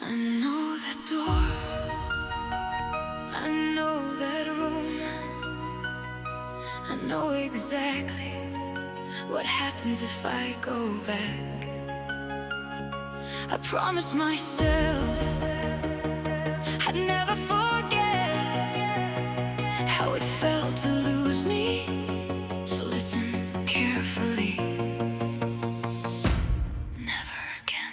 I know that door, I know that room. I know exactly what happens if I go back. I promised myself I'd never forget how it felt to lose me. So listen carefully. Never again.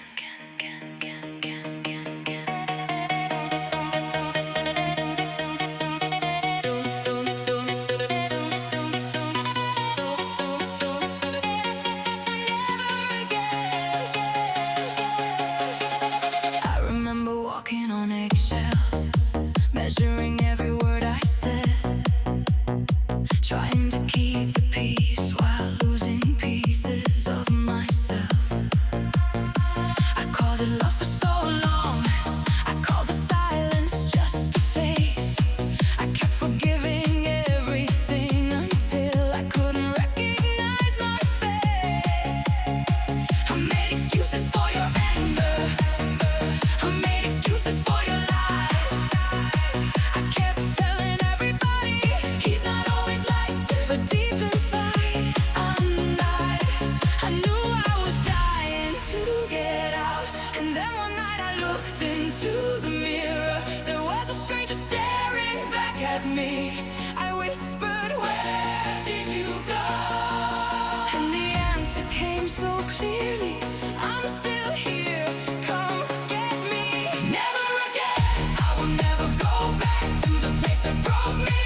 I remember walking on eggshells, measuring every word I said, trying to keep the peace while losing pieces of myself. I called it love for so long, I called the silence just a phase. I kept forgiving everything until I couldn't recognize my face. I made excuses for your anger, I made excuses for your lies. I kept telling everybody he's not always like this, but deep inside I knew I was dying to get out. And then one night I looked into the mirror. There was a stranger staring back at me. I whispered, "Where did you go?" And the answer came so clearly, "I'm still here, come get me." Never again, I will never go back to the place that broke me.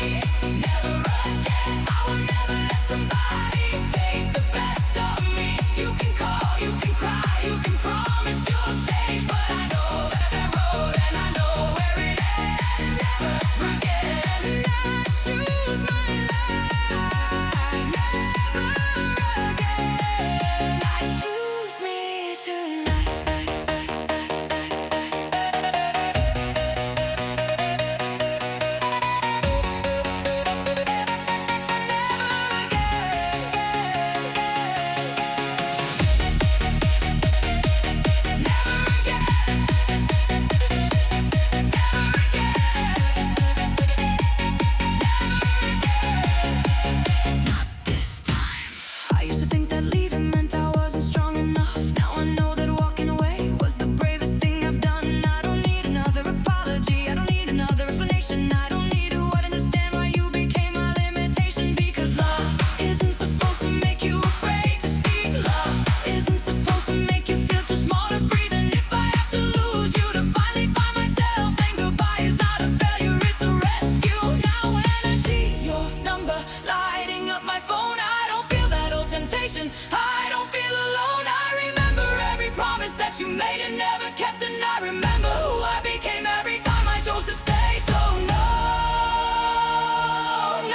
Never again, I will never let somebody take the best of me. You can call, you can cry, you can promise you'll change, but I know that road and I know where it ends. Never again, I choose my life. Never again, I choose me tonight. This time, I used to think that leaving meant I wasn't strong enough. Now I know that walking away was the bravest thing I've done. I don't need another apology, I don't need another explanation. I don't need to understand why you became my limitation. Because love isn't supposed to make you afraid to speak. Love isn't supposed to make you feel too small to breathe. And if I have to lose you to finally find myself, then goodbye is not a failure, it's a rescue. Now when I see your number lighting up my phone, I don't feel that old temptation, I don't feel alone. I remember every promise that you made and never kept, and I remember who I became every time I chose to stay. So no,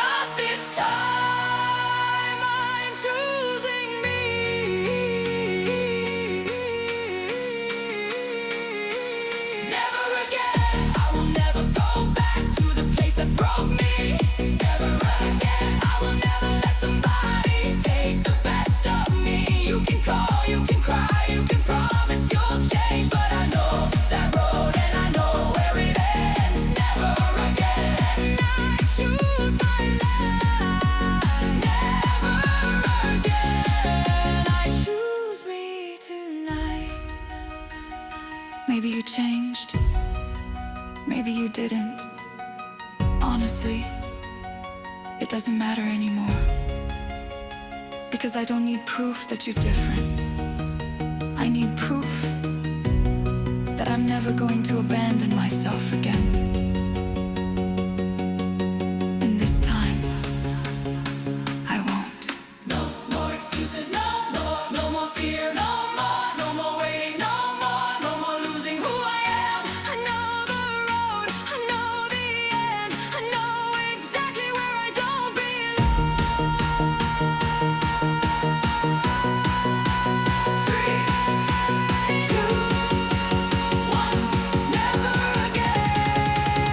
not this time, I'm choosing me. Never again, I will never go back to the place that broke me. Never again, I will never let somebody take the best of me. You can call, you can cry, you can promise you'll change, but I know that road and I know where it ends. Never again, I choose my life. Never again, I choose me tonight. Maybe you changed, maybe you didn't. Honestly, it doesn't matter anymore, because I don't need proof that you're different. I need proof that I'm never going to abandon myself again. And this time, I won't. No more excuses, no more fear, no more waiting, no more losing who I am. I know the road, I know the end, I know exactly where I don't belong. 3, 2, 1, never again.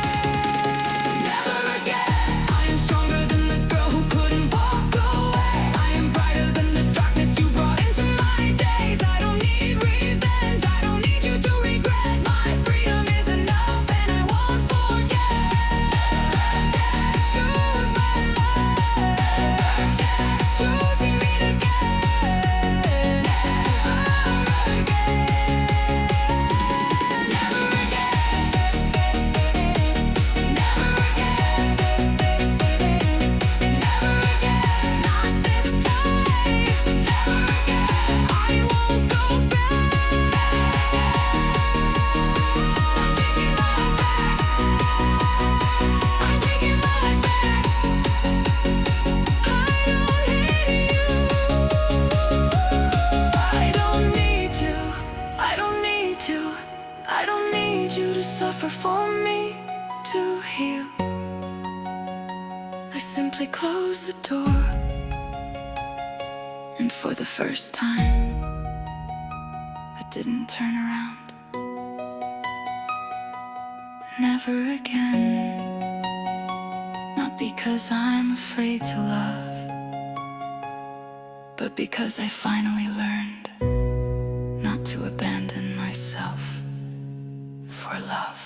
to. I don't need you to suffer for me to heal. I simply close the door, and for the first time, I didn't turn around. Never again. Not because I'm afraid to love, but because I finally learned not to abandon myself for love.